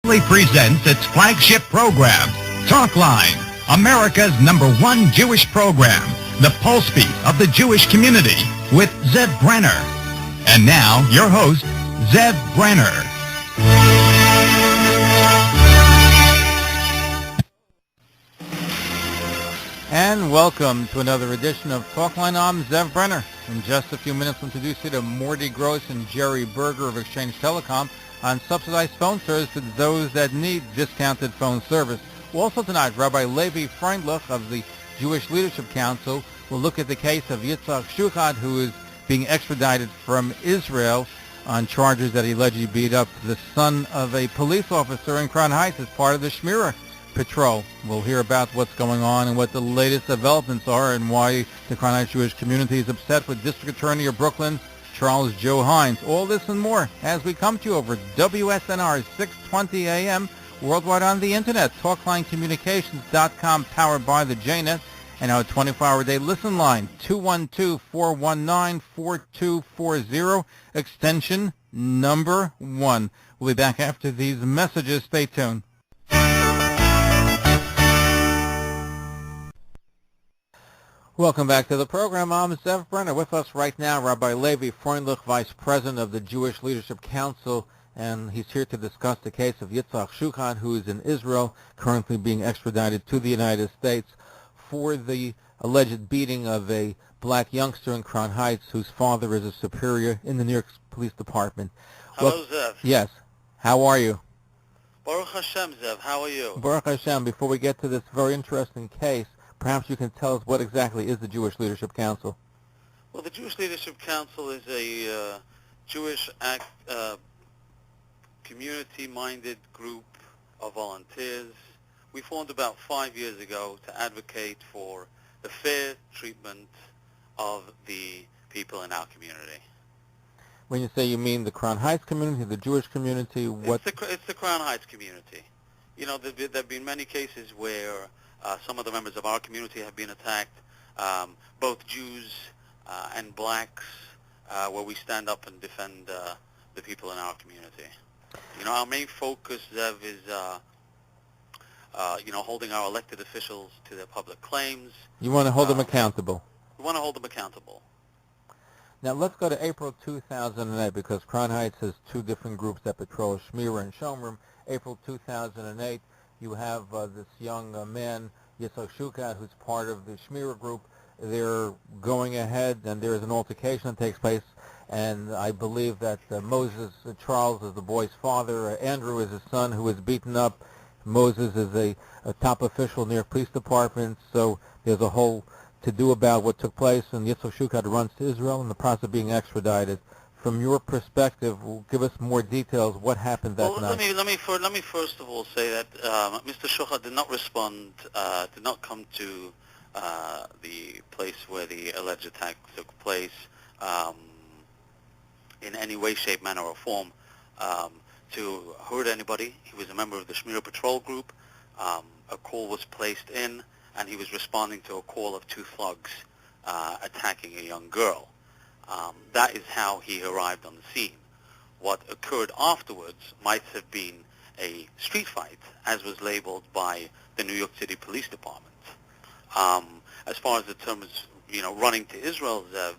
presents its flagship program, Talkline, America's #1 Jewish program, the pulse beat of the Jewish community, with Zev Brenner. And now, your host, Zev Brenner. And welcome to another edition of Talkline. I'm Zev Brenner. In just a few minutes, we'll introduce you to Morty Gross and Jerry Berger of Exchange Telecom on subsidized phone service to those that need discounted phone service. Also tonight, Rabbi Laivi Freundlich of the Jewish Leadership Council will look at the case of Yitzchak Shuchat, who is being extradited from Israel on charges that he allegedly beat up the son of a police officer in Crown Heights as part of the Shmira Patrol. We'll hear about what's going on and what the latest developments are and why the Crown Heights Jewish community is upset with District Attorney of Brooklyn, Charles Joe Hines. All this and more as we come to you over WSNR 620 AM, worldwide on the internet, TalklineCommunications.com, powered by the JNet, and our 24-hour-a-day listen line, 212-419-4240, extension number 1. We'll be back after these messages. Stay tuned. Welcome back to the program. I'm Zev Brenner. With us right now, Rabbi Laivi Freundlich, Vice President of the Jewish Leadership Council, and he's here to discuss the case of Yitzchak Shuchat, who is in Israel, currently being extradited to the United States for the alleged beating of a black youngster in Crown Heights, whose father is a superior in the New York Police Department. Hello, Zev. Yes. How are you? Baruch Hashem, Zev. How are you? Baruch Hashem. Before we get to this very interesting case, perhaps you can tell us what exactly is the Jewish Leadership Council. Well, the Jewish Leadership Council is a Jewish community-minded group of volunteers. We formed about 5 years ago to advocate for the fair treatment of the people in our community. When you say you mean the Crown Heights community, the Jewish community, what? It's the Crown Heights community. You know, there have been many cases where some of the members of our community have been attacked, both Jews and blacks, where we stand up and defend the people in our community. You know, our main focus, Zev, is holding our elected officials to their public claims. You want to hold them accountable. We want to hold them accountable. Now let's go to April 2008, because Crown Heights has two different groups that patrol, Shmira and Shomrim. April 2008, you have this young man, Yitzchak Shuchat, who's part of the Shmira group. They're going ahead, and there is an altercation that takes place, and I believe that Charles is the boy's father, Andrew is his son, who was beaten up. Moses is a top official in the New York Police Department, so there's a whole to-do about what took place, and Yitzchak Shuchat runs to Israel in the process of being extradited. From your perspective, give us more details. What happened that night? Let me first of all say that Mr. Shuchat did not respond, did not come to the place where the alleged attack took place in any way, shape, manner, or form to hurt anybody. He was a member of the Shmira Patrol group. A call was placed in, and he was responding to a call of two thugs attacking a young girl. That is how he arrived on the scene. What occurred afterwards might have been a street fight, as was labeled by the New York City Police Department. As far as the term is, running to Israel, Zev,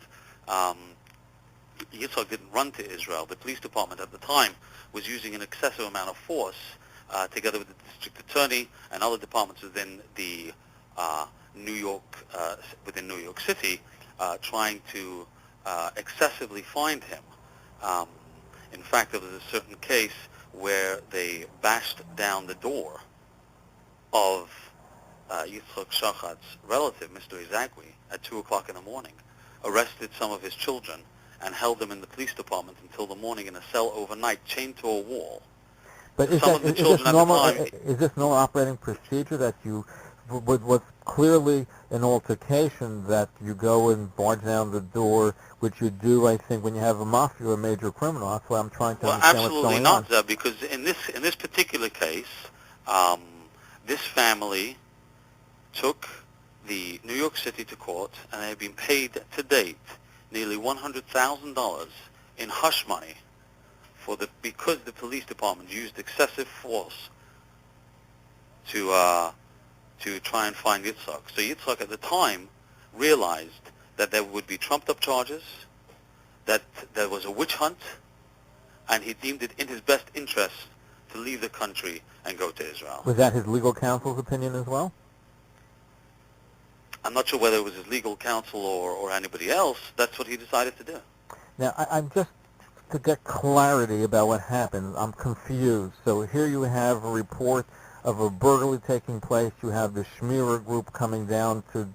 Yitzhak didn't run to Israel. The police department at the time was using an excessive amount of force, together with the district attorney and other departments within the New York City, trying to excessively fined him. In fact, there was a certain case where they bashed down the door of Yitzchak Shuchat's relative, Mr. Yitzhak, at 2 o'clock in the morning, arrested some of his children, and held them in the police department until the morning in a cell overnight, chained to a wall. But is this normal operating procedure that you, was clearly an altercation, that you go and barge down the door, which you do, I think, when you have a mafia or a major criminal? That's why I'm trying to understand what's going on. Absolutely not, because in this particular case, this family took the New York City to court, and they have been paid to date nearly $100,000 in hush money because the police department used excessive force to try and find Yitzhak. So Yitzhak at the time realized that there would be trumped-up charges, that there was a witch hunt, and he deemed it in his best interest to leave the country and go to Israel. Was that his legal counsel's opinion as well? I'm not sure whether it was his legal counsel or anybody else. That's what he decided to do. Now, I'm just to get clarity about what happened. I'm confused. So here you have a report of a burglary taking place. You have the Shmira group coming down to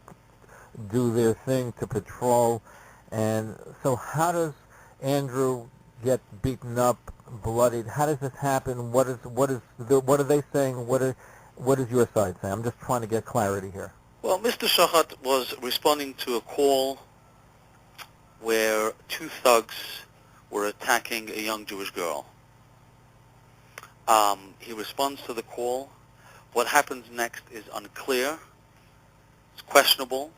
do their thing, to patrol. And so how does Andrew get beaten up, bloodied? How does this happen? What are they saying? What is your side saying? I'm just trying to get clarity here. Well, Mr. Shuchat was responding to a call where two thugs were attacking a young Jewish girl. He responds to the call. What happens next is unclear. It's questionable.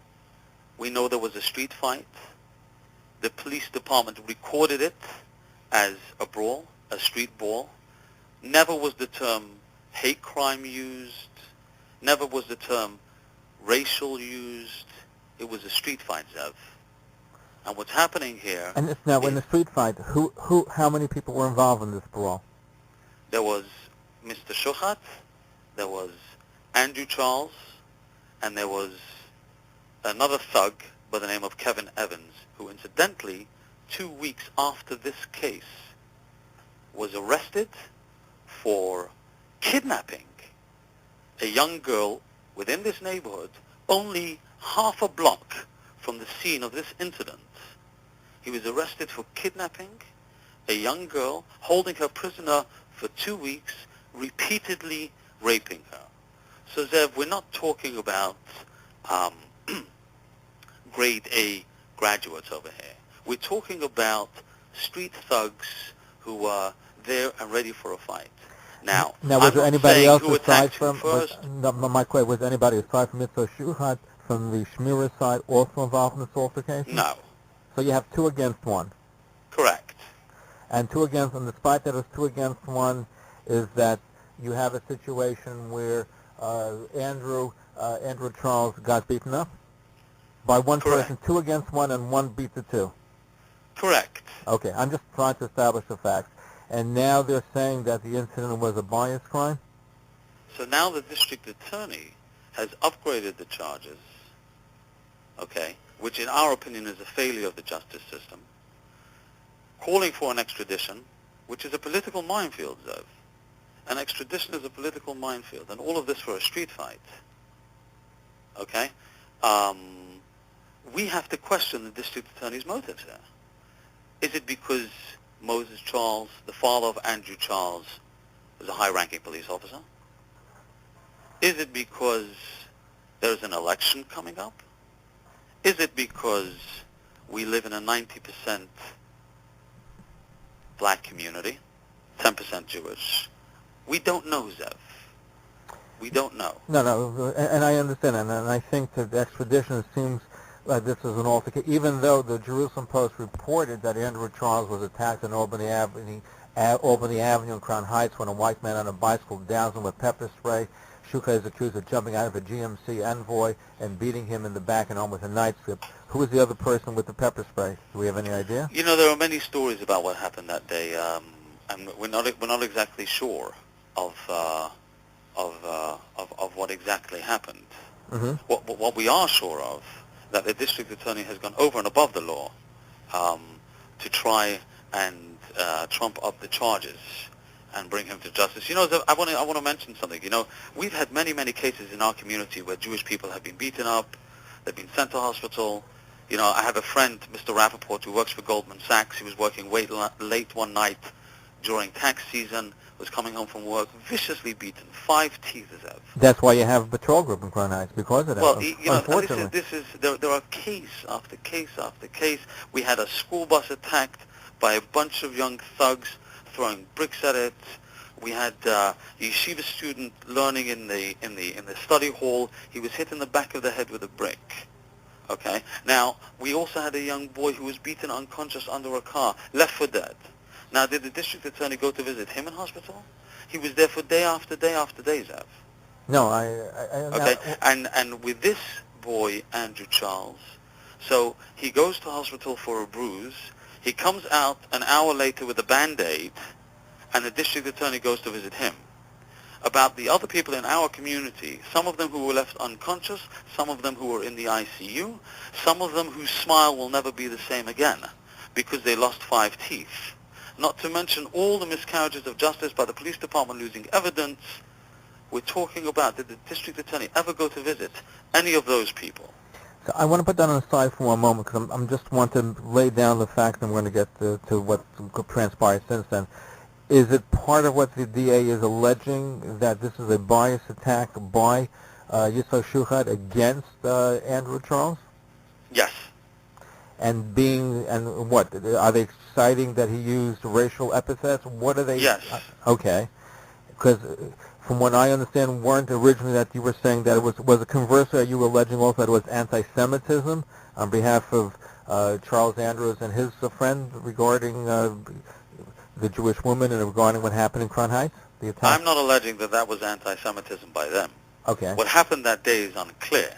We know there was a street fight. The police department recorded it as a brawl, a street brawl. Never was the term hate crime used. Never was the term racial used. It was a street fight, Zev. And what's happening here... And it's now, in the street fight, how many people were involved in this brawl? There was Mr. Shuchat, there was Andrew Charles, and there was another thug by the name of Kevin Evans, who incidentally, 2 weeks after this case, was arrested for kidnapping a young girl within this neighborhood, only half a block from the scene of this incident. He was arrested for kidnapping a young girl, holding her prisoner for 2 weeks, repeatedly raping her. So, Zev, we're not talking about grade A graduates over here. We're talking about street thugs who were there and ready for a fight. Now was there anybody else aside from... My question was anybody aside from Yitzchak Shuchat from the Shmira side also involved in this altercation? No. So you have 2 against 1. Correct. And 2 against, and despite that it's 2 against 1, is that you have a situation where Andrew Charles got beaten up by one Correct. person, 2 against 1, and 1 beat the 2. Correct. Okay, I'm just trying to establish the facts. And now they're saying that the incident was a bias crime? So now the district attorney has upgraded the charges, okay, which in our opinion is a failure of the justice system, calling for an extradition, which is a political minefield, Zev. An extradition is a political minefield, and all of this for a street fight, okay? We have to question the district attorney's motives here. Is it because Moses Charles, the father of Andrew Charles, was a high-ranking police officer? Is it because there's an election coming up? Is it because we live in a 90% black community, 10% Jewish? We don't know, Zev. We don't know. No, and I understand, and I think that the extradition seems like this is an altercation, even though the Jerusalem Post reported that Andrew Charles was attacked on Albany Avenue in Crown Heights when a white man on a bicycle doused him with pepper spray. Shuchat is accused of jumping out of a GMC Envoy and beating him in the back and arm with a night strip. Who was the other person with the pepper spray? Do we have any idea? You know, there are many stories about what happened that day, and we're not exactly sure of what exactly happened. Mm-hmm. What we are sure of, that the district attorney has gone over and above the law to try and trump up the charges and bring him to justice. You know, I want to mention something. You know, we've had many cases in our community where Jewish people have been beaten up, they've been sent to hospital. You know, I have a friend, Mr. Rappaport, who works for Goldman Sachs. He was working late one night during tax season, was coming home from work, viciously beaten, 5 teeth, Zev. That's why you have a patrol group in Crown Heights, because of that. Well, you know, unfortunately. There are case after case after case. We had a school bus attacked by a bunch of young thugs throwing bricks at it. We had a yeshiva student learning in the study hall. He was hit in the back of the head with a brick. Okay. Now, we also had a young boy who was beaten unconscious under a car, left for dead. Now, did the district attorney go to visit him in hospital? He was there for day after day after day, Zev. No, Okay, and with this boy, Andrew Charles, so he goes to hospital for a bruise. He comes out an hour later with a Band-Aid, and the district attorney goes to visit him. About the other people in our community, some of them who were left unconscious, some of them who were in the ICU, some of them whose smile will never be the same again because they lost 5 teeth. Not to mention all the miscarriages of justice by the police department losing evidence. We're talking about, did the district attorney ever go to visit any of those people? So I want to put that on the side for one moment because I'm just want to lay down the fact, and we're going to get to what transpired since then. Is it part of what the DA is alleging, that this is a bias attack by Yitzchak Shuchat against Andrew Charles? Yes. And what? Are they citing that he used racial epithets? What are they? Yes. Okay. Because from what I understand, weren't originally that you were saying that it was a converse, are you alleging also that it was anti-Semitism on behalf of Charles Andrews and his friend regarding the Jewish woman and regarding what happened in Crown Heights? The attack? I'm not alleging that that was anti-Semitism by them. Okay. What happened that day is unclear.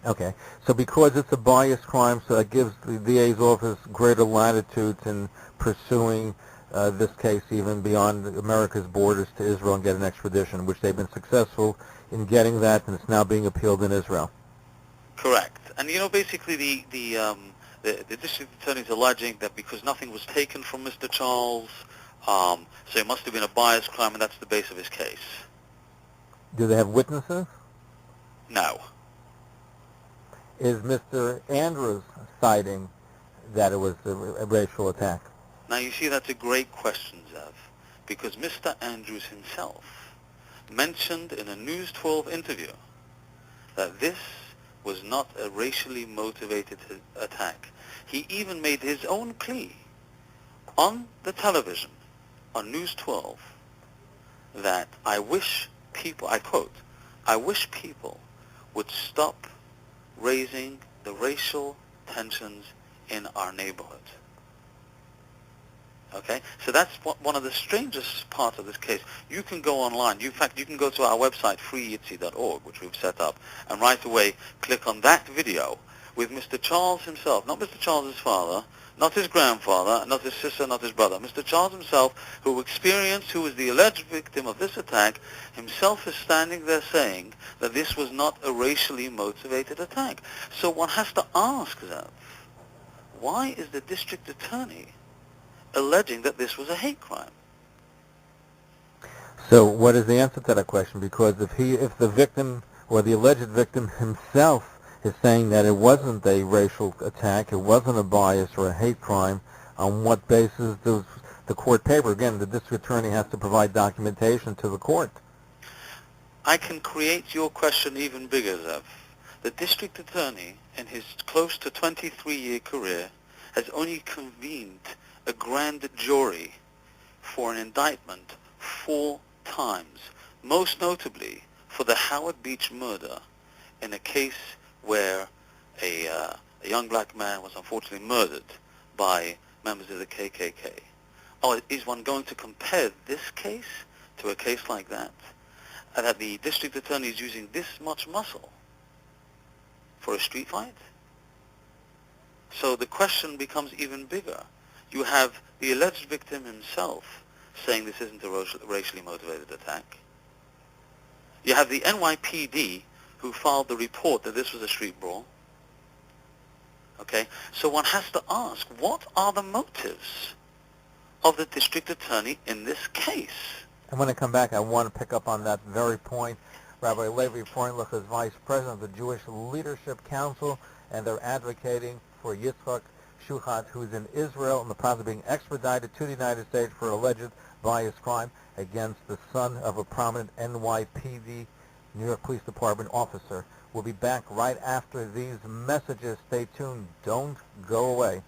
Okay. So because it's a bias crime, so that gives the DA's office greater latitude in pursuing this case even beyond America's borders to Israel and get an extradition, which they've been successful in getting that, and it's now being appealed in Israel. Correct. And, basically the district attorney is alleging that because nothing was taken from Mr. Charles, so it must have been a bias crime, and that's the base of his case. Do they have witnesses? No. Is Mr. Andrews citing that it was a racial attack? Now, you see, that's a great question, Zev, because Mr. Andrews himself mentioned in a News 12 interview that this was not a racially motivated attack. He even made his own plea on the television, on News 12, that I wish people, I quote, I wish people would stop raising the racial tensions in our neighborhood. Okay, so that's one of the strangest parts of this case. You can go online. In fact, you can go to our website, freeyitzi.org, which we've set up, and right away click on that video with Mr. Charles himself, not Mr. Charles's father, not his grandfather, not his sister, not his brother. Mr. Charles himself, who was the alleged victim of this attack, himself is standing there saying that this was not a racially motivated attack. So one has to ask them, why is the district attorney alleging that this was a hate crime? So what is the answer to that question? Because if the victim or the alleged victim himself is saying that it wasn't a racial attack, it wasn't a bias or a hate crime, on what basis does the court paper? Again, the district attorney has to provide documentation to the court. I can create your question even bigger, Zev. The district attorney, in his close to 23-year career, has only convened a grand jury for an indictment 4 times, most notably for the Howard Beach murder, in a case where a young black man was unfortunately murdered by members of the KKK. Oh, is one going to compare this case to a case like that? That the district attorney is using this much muscle for a street fight? So the question becomes even bigger. You have the alleged victim himself saying this isn't a racially motivated attack. You have the NYPD who filed the report that this was a street brawl. Okay? So one has to ask, what are the motives of the district attorney in this case? And when I come back, I want to pick up on that very point. Rabbi Laivi Freundlich is Vice President of the Jewish Leadership Council, and they're advocating for Yitzchak Shuchat, who's in Israel in the process of being extradited to the United States for alleged bias crime against the son of a prominent NYPD, New York Police Department officer. We'll be back right after these messages. Stay tuned. Don't go away.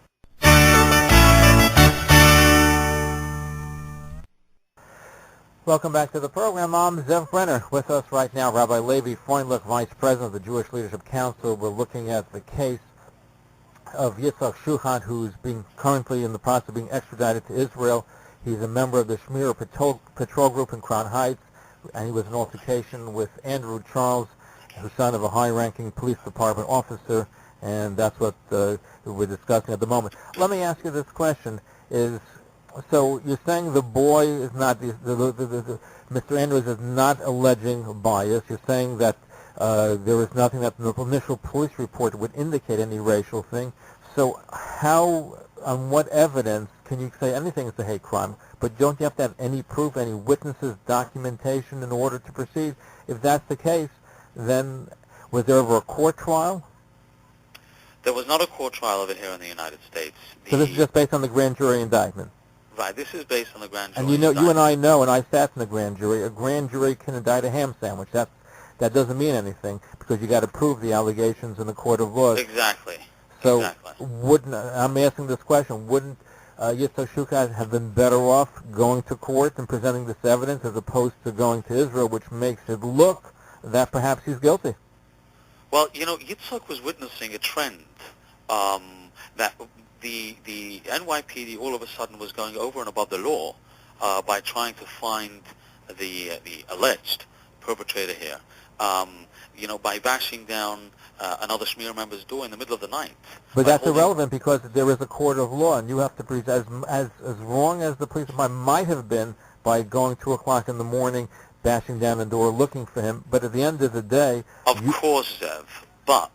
Welcome back to the program. I'm Zev Brenner. With us right now, Rabbi Laivi Freundlich, Vice President of the Jewish Leadership Council. We're looking at the case of Yitzchak Shuchat, who's being currently in the process of being extradited to Israel. He's a member of the Shmira Patrol group in Crown Heights, and he was in altercation with Andrew Charles, who's son of a high-ranking police department officer, and that's what we're discussing at the moment. Let me ask you this question: so you're saying the boy is not, Mr. Andrews is not alleging bias. You're saying that there was nothing that the initial police report would indicate any racial thing. So how, on what evidence can you say anything is a hate crime? But don't you have to have any proof, any witnesses, documentation in order to proceed? If that's the case, then was there ever a court trial? There was not a court trial of it here in the United States. So this is just based on the grand jury indictment? Right, this is based on the grand jury And you indictment. and I know, and I sat in the grand jury, a grand jury can indict a ham sandwich. That doesn't mean anything because you got to prove the allegations in the court of law. Exactly. So exactly. I'm asking this question, wouldn't Yitzchak Shuchat have been better off going to court and presenting this evidence as opposed to going to Israel, which makes it look that perhaps he's guilty? Well, Yitzhak was witnessing a trend that the NYPD all of a sudden was going over and above the law by trying to find the alleged perpetrator here. By bashing down another Shmira member's door in the middle of the night. But that's irrelevant because there is a court of law, and you have to present as wrong as the police department might have been by going 2 o'clock in the morning, bashing down the door, looking for him. But at the end of the day... Of course, Zev. But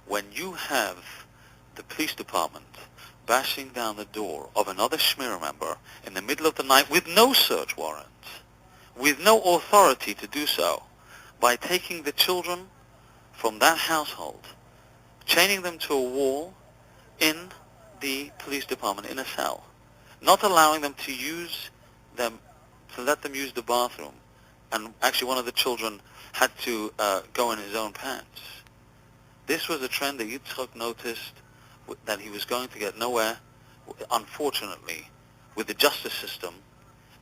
when you have the police department bashing down the door of another Shmira member in the middle of the night with no search warrant, with no authority to do so, by taking the children from that household, chaining them to a wall in the police department in a cell, not allowing them to let them use the bathroom, and actually one of the children had to go in his own pants. This was a trend that Yitzchak noticed that he was going to get nowhere, unfortunately, with the justice system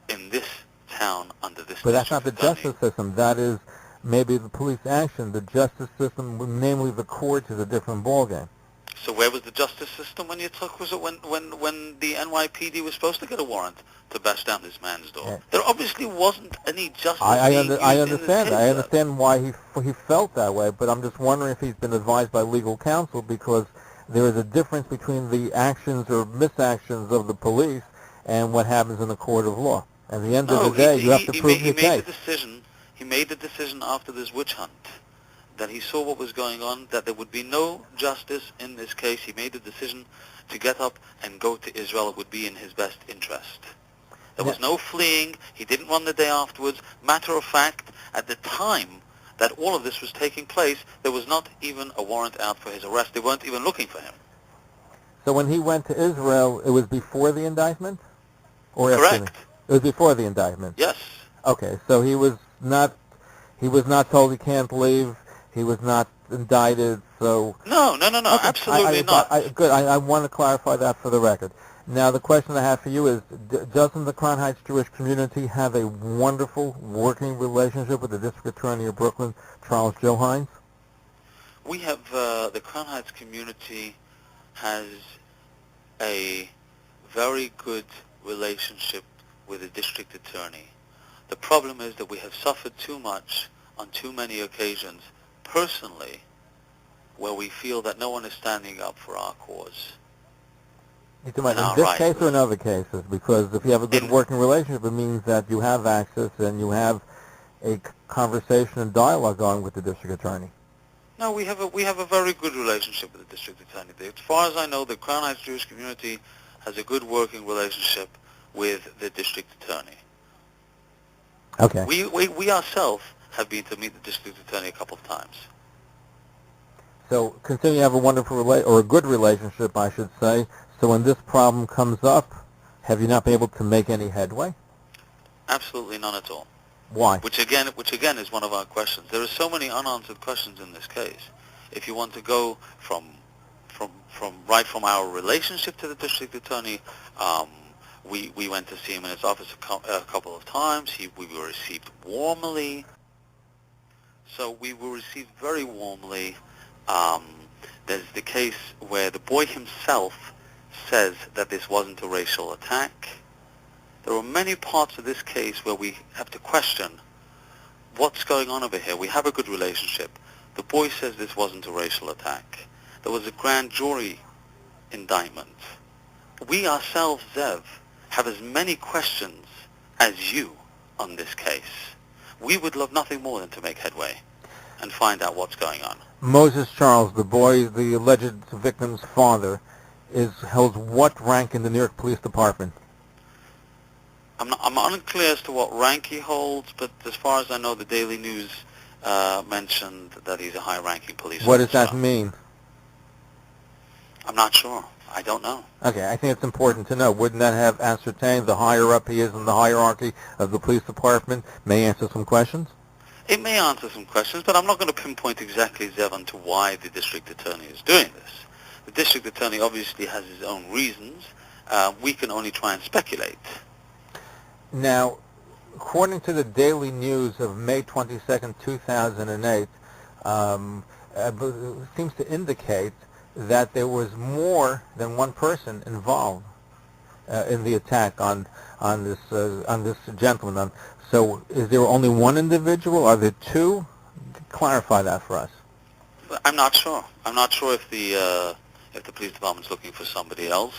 in this town under this. But that's not the justice system. That is maybe the police action. The justice system, namely the courts, is a different ballgame. So where was the justice system when Yitzhak was when the NYPD was supposed to get a warrant to bash down this man's door? Yeah. There obviously wasn't any justice. I understand. I understand why he felt that way, but I'm just wondering if he's been advised by legal counsel, because there is a difference between the actions or misactions of the police and what happens in the court of law. At the end of the day, you have to prove your case. He made the decision after this witch hunt that he saw what was going on, that there would be no justice in this case. He made the decision to get up and go to Israel. It would be in his best interest. There was no fleeing. He didn't run the day afterwards. Matter of fact, at the time that all of this was taking place, there was not even a warrant out for his arrest. They weren't even looking for him. So when he went to Israel, it was before the indictment? Or correct. After? It was before the indictment? Yes. Okay, so he was not told he can't leave. He was not indicted, so... No, okay. Absolutely not. Good, I want to clarify that for the record. Now, the question I have for you is, doesn't the Crown Heights Jewish community have a wonderful working relationship with the District Attorney of Brooklyn, Charles Joe Hines? We have, the Crown Heights community has a very good relationship with the District Attorney. The problem is that we have suffered too much on too many occasions, personally, where we feel that no one is standing up for our cause. In this case or in other cases? Because if you have a good working relationship, it means that you have access and you have a conversation and dialogue going with the District Attorney. No, we have a very good relationship with the District Attorney. As far as I know, the Crown Heights Jewish community has a good working relationship with the District Attorney. Okay. We ourselves have been to meet the District Attorney a couple of times. So, considering you have a wonderful or a good relationship, I should say, so when this problem comes up, have you not been able to make any headway? Absolutely none at all. Why? Which again is one of our questions. There are so many unanswered questions in this case. If you want to go from our relationship to the District Attorney, we went to see him in his office a couple of times. We were received warmly. So we were received very warmly. There's the case where the boy himself says that this wasn't a racial attack. There are many parts of this case where we have to question what's going on over here. We have a good relationship. The boy says this wasn't a racial attack. There was a grand jury indictment. We ourselves, Zev, have as many questions as you on this case. We would love nothing more than to make headway and find out what's going on. Moses Charles, the boy, the alleged victim's father, holds what rank in the New York Police Department? I'm unclear as to what rank he holds, but as far as I know, the Daily News mentioned that he's a high-ranking police officer. What does that mean? I'm not sure. I don't know. Okay, I think it's important to know. Wouldn't that have ascertained the higher up he is in the hierarchy of the police department may answer some questions? It may answer some questions, but I'm not going to pinpoint exactly, Zev, to why the district attorney is doing this. The district attorney obviously has his own reasons. We can only try and speculate. Now, according to the Daily News of May 22nd, 2008, it seems to indicate that there was more than one person involved in the attack on this gentleman. So, is there only one individual? Are there two? Clarify that for us. I'm not sure. I'm not sure if the police department's looking for somebody else.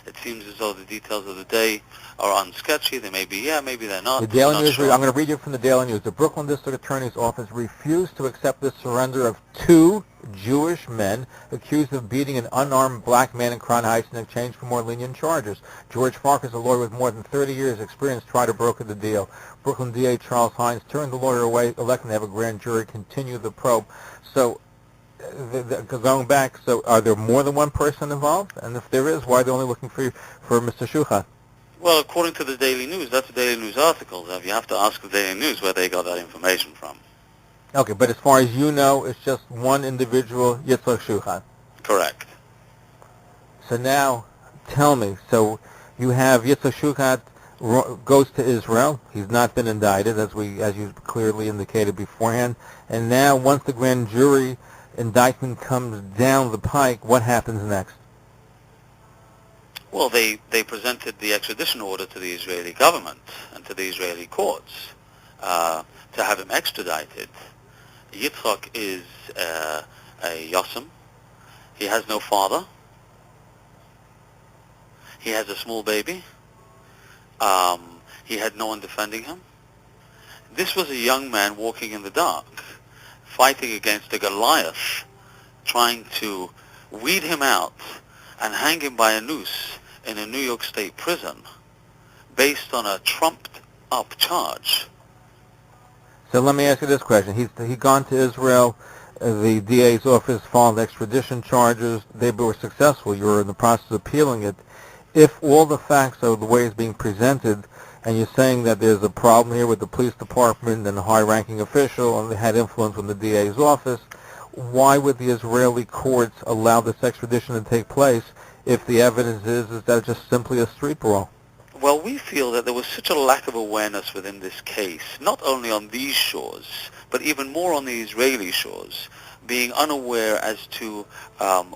It seems as though the details of the day are unsketchy. They may be, maybe they're not. The Daily News, sure. I'm going to read you from the Daily News. The Brooklyn District Attorney's Office refused to accept the surrender of two Jewish men accused of beating an unarmed black man in Crown Heights in exchange for more lenient charges. George Farkas, a lawyer with more than 30 years' experience, tried to broker the deal. Brooklyn D.A. Charles Hines turned the lawyer away, electing to have a grand jury continue the probe. So, going back, so are there more than one person involved? And if there is, why are they only looking for Mr. Shuchat? Well, according to the Daily News, that's a Daily News article. You have to ask the Daily News where they got that information from. Okay, but as far as you know, it's just one individual, Yitzchak Shuchat. Correct. So now, tell me, so you have Yitzchak Shuchat goes to Israel. He's not been indicted, as you clearly indicated beforehand. And now, once the grand jury indictment comes down the pike, what happens next? Well, they presented the extradition order to the Israeli government and to the Israeli courts to have him extradited. Yitzhak is a Yosem. He has no father. He has a small baby. He had no one defending him. This was a young man walking in the dark, fighting against a Goliath, trying to weed him out and hang him by a noose in a New York State prison based on a trumped-up charge. So let me ask you this question. He'd gone to Israel. The DA's office filed extradition charges. They were successful. You were in the process of appealing it. If all the facts are the way it's being presented, and you're saying that there's a problem here with the police department and a high-ranking official, and they had influence from the DA's office, why would the Israeli courts allow this extradition to take place if the evidence is that it's just simply a street brawl? Well, we feel that there was such a lack of awareness within this case, not only on these shores, but even more on the Israeli shores, being unaware as to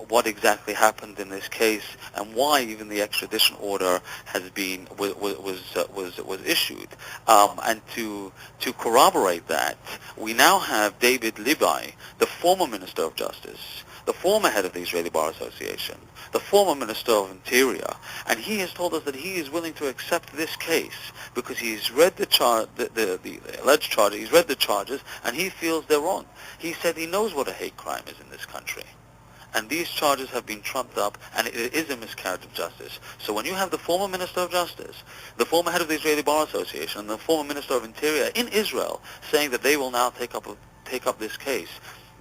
what exactly happened in this case and why even the extradition order was issued. And to corroborate that, we now have David Laivi, the former Minister of Justice, the former head of the Israeli Bar Association, the former Minister of Interior, and he has told us that he is willing to accept this case because he's read the alleged charges, he's read the charges, and he feels they're wrong. He said he knows what a hate crime is in this country. And these charges have been trumped up, and it is a miscarriage of justice. So when you have the former Minister of Justice, the former head of the Israeli Bar Association, and the former Minister of Interior in Israel saying that they will now take up this case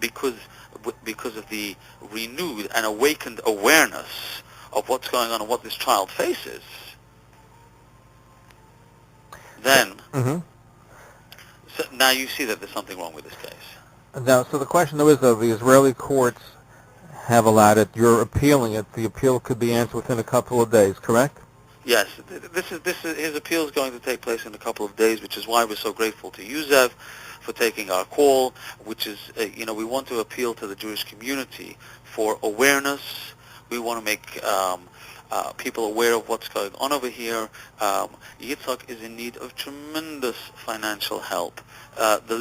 because of the renewed and awakened awareness of what's going on and what this child faces, then so now you see that there's something wrong with this case. Now, so the question though is, the Israeli courts have allowed it. You're appealing it. The appeal could be answered within a couple of days, correct? Yes, his appeal is going to take place in a couple of days, which is why we're so grateful to you, Zev, for taking our call, which is, we want to appeal to the Jewish community for awareness. We want to make people aware of what's going on over here. Yitzhak is in need of tremendous financial help. The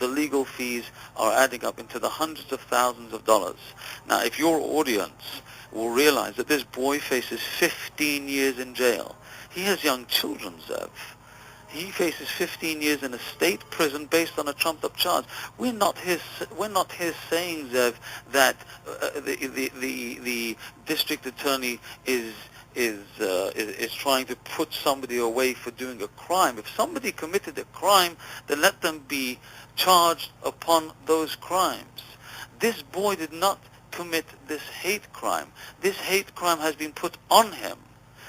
legal fees are adding up into the hundreds of thousands of dollars. Now, if your audience will realize that this boy faces 15 years in jail. He has young children, Zev. He faces 15 years in a state prison based on a trumped-up charge. We're not here saying, Zev, that the district attorney is trying to put somebody away for doing a crime. If somebody committed a crime, then let them be charged upon those crimes. This boy did not commit this hate crime. This hate crime has been put on him.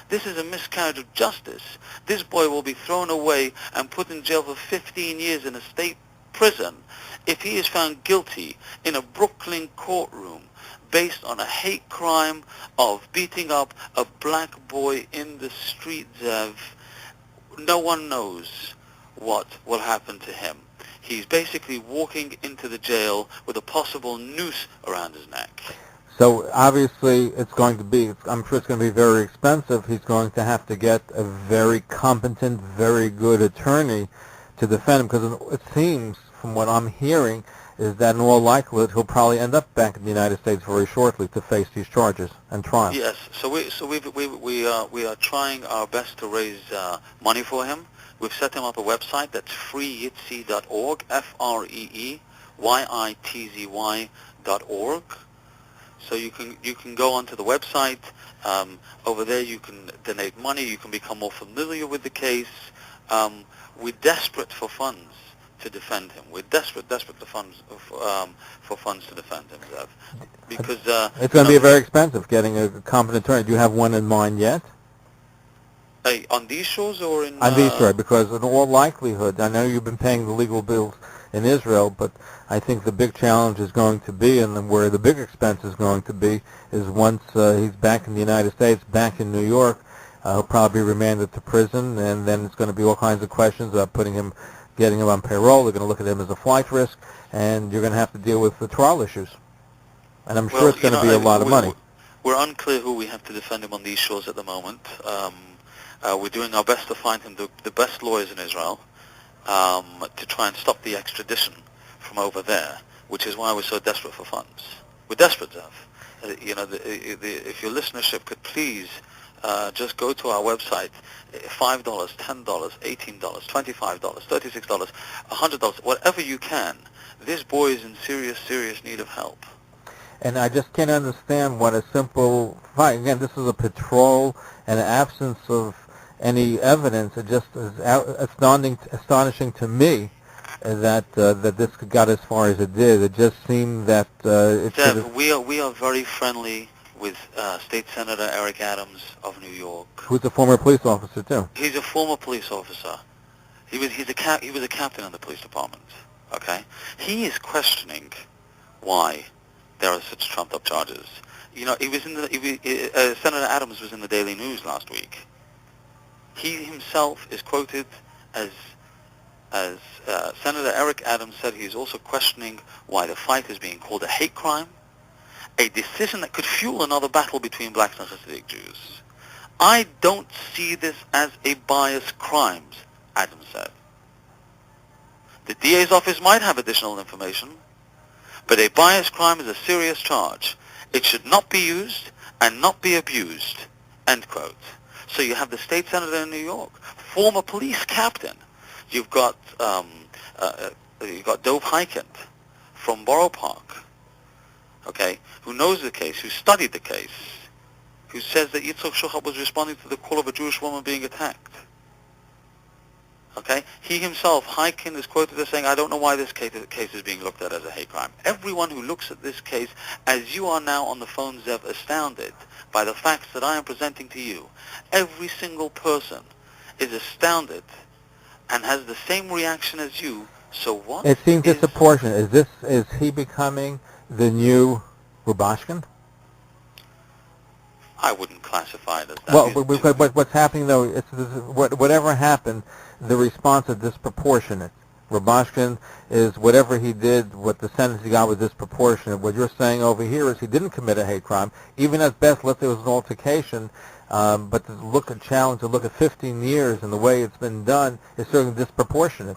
This is a miscarriage of justice. This boy will be thrown away and put in jail for 15 years in a state prison if he is found guilty in a Brooklyn courtroom based on a hate crime of beating up a black boy in the street, Zev. No one knows what will happen to him. He's basically walking into the jail with a possible noose around his neck. So obviously it's going to be, I'm sure it's going to be very expensive. He's going to have to get a very competent, very good attorney to defend him, because it seems, from what I'm hearing, is that in all likelihood he'll probably end up back in the United States very shortly to face these charges and trial. Yes, so we are trying our best to raise money for him. We've set him up a website that's freeyitzy.org, FREEYITZY.org. So you can go onto the website. Over there you can donate money. You can become more familiar with the case. We're desperate for funds to defend him. We're desperate for funds to defend him, Zev. Because it's going to be very expensive getting a competent attorney. Do you have one in mind yet? On these shows or in... On these shows, because in all likelihood, I know you've been paying the legal bills in Israel, but I think the big challenge is going to be, and where the big expense is going to be, is once he's back in the United States, back in New York, he'll probably be remanded to prison, and then it's going to be all kinds of questions about getting him on parole. They're going to look at him as a flight risk, and you're going to have to deal with the trial issues. And I'm sure it's going to be a lot of money. We're unclear who we have to defend him on these shows at the moment. We're doing our best to find him the best lawyers in Israel to try and stop the extradition from over there, which is why we're so desperate for funds. We're desperate, Zev. If your listenership could please just go to our website, $5, $10, $18, $25, $36, $100, whatever you can. This boy is in serious, serious need of help. And I just can't understand what a simple fight. Again, this is a patrol, and the absence of any evidence. It just is astonishing to me that this got as far as it did. It just seemed that it should have... We are very friendly with State Senator Eric Adams of New York, who's a former police officer too. He's a former police officer. He was a captain in the police department. Okay, he is questioning why there are such trumped-up charges. Senator Adams was in the Daily News last week. He himself is quoted as Senator Eric Adams said he's also questioning why the fight is being called a hate crime, a decision that could fuel another battle between blacks and Hasidic Jews. I don't see this as a biased crime, Adams said. The DA's office might have additional information, but a biased crime is a serious charge. It should not be used and not be abused, end quote. So you have the state senator in New York, former police captain. You've got Dov Heikind from Borough Park, okay, who knows the case, who studied the case, who says that Yitzchak Shuchat was responding to the call of a Jewish woman being attacked. Okay, he himself, Heikind, is quoted as saying, I don't know why this case is being looked at as a hate crime. Everyone who looks at this case, as you are now on the phone, Zev, astounded by the facts that I am presenting to you, every single person is astounded and has the same reaction as you. So what? It seems disproportionate. Is he becoming the new Rubashkin? I wouldn't classify it as that. Well, what's happening though, whatever happened, the response is disproportionate Rabashkin is whatever he did, what the sentence he got was disproportionate. What you're saying over here is he didn't commit a hate crime. Even at best, let's say it was an altercation, but to look at 15 years and the way it's been done is certainly disproportionate.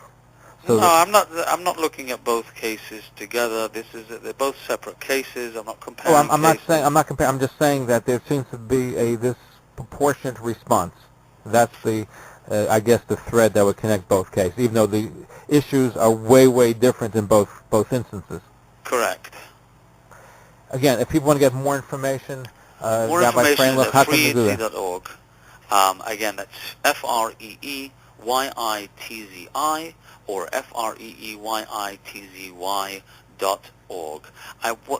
So no, I'm not looking at both cases together. They're both separate cases. I'm not comparing. I'm not saying. I'm not comparing. I'm just saying that there seems to be a disproportionate response. That's I guess, the thread that would connect both cases, even though the issues are way different in both instances. Correct. Again, if people want to get more information, more Rabbi information Freundlich, is how at can they do that? freeyitzi.org. Again, that's FREEYITZI or FREEYITZY.org.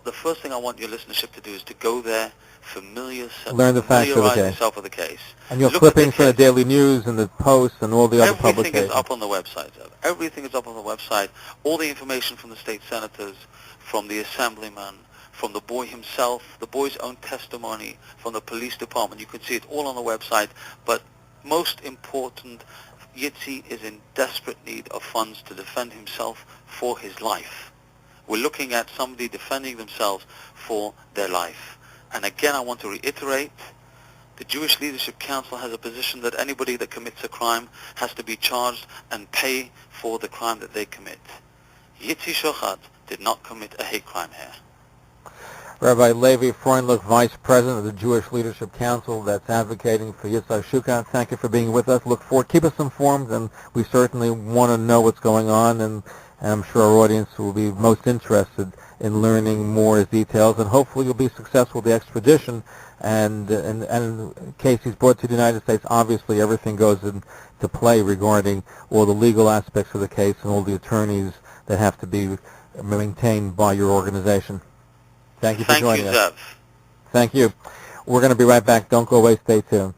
The first thing I want your listenership to do is to go there, learn the facts of the case. yourself with the case. And your clippings from the Daily News and the Post and all the other publications. Everything is up on the website. Everything is up on the website. All the information from the state senators, from the assemblyman, from the boy himself, the boy's own testimony, from the police department. You can see it all on the website. But most important, Yitzi is in desperate need of funds to defend himself for his life. We're looking at somebody defending themselves for their life. And again, I want to reiterate, the Jewish Leadership Council has a position that anybody that commits a crime has to be charged and pay for the crime that they commit. Yitzchak Shuchat did not commit a hate crime here. Rabbi Laivi Freundlich, Vice President of the Jewish Leadership Council that's advocating for Yitzchak Shuchat. Thank you for being with us. Keep us informed, and we certainly want to know what's going on, and I'm sure our audience will be most interested in learning more details, and hopefully you'll be successful with the extradition, and in case he's brought to the United States, obviously everything goes into play regarding all the legal aspects of the case and all the attorneys that have to be maintained by your organization. Thank you for joining us. Zev. Thank you. We're going to be right back. Don't go away. Stay tuned.